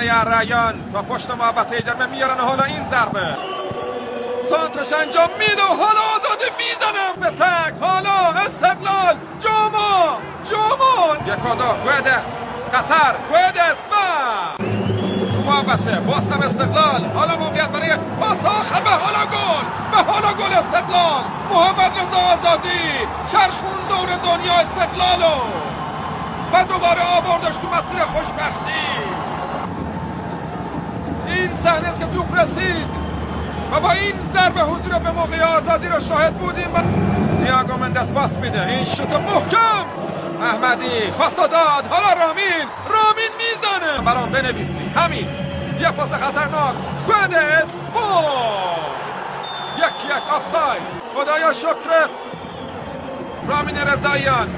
رایان و پشت محبت ایجرمه میارن. حالا این ضربه سانترش انجام میده و حالا آزادی میزنم به تک. حالا استقلال جامون یکادا گویدس قطر گویدس و محبته باستم استقلال. حالا موقعیت برای پاس آخر به حالا گل استقلال. محمد رضا آزادی چرخون دور دنیا استقلالو و دوباره آوردش تو مسیر خوشبختی. این صحنه است که توپ رسید و با این ضربه حضور به موقع آزادی رو شاهد بودیم. تییاگو مندس پاس میده، این شوت محکم. احمدی پاس داد، حالا رامین میزنه. برام بنویسی همین یه پاس خطرناک. گودس یک آفساید. خدایا شکرت رامین رضاییان.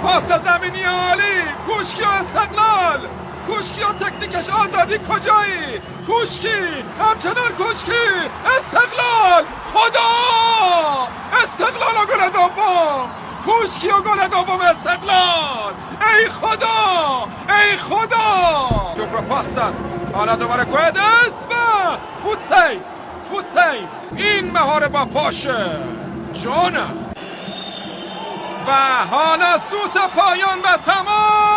پاس زمینی عالی. کوشکی و استقلال. کوشکی و تکنیکش آزادی کجایی؟ کوشکی همچنان کوشکی. استقلال استقلال و گل دوم. کوشکی و گل دوم استقلال. ای خدا توپ رو پاس داد. حالا دوباره گودس و فوت سیو. این مهاره با پاشه جانم. و حالا سوت پایان و تمام.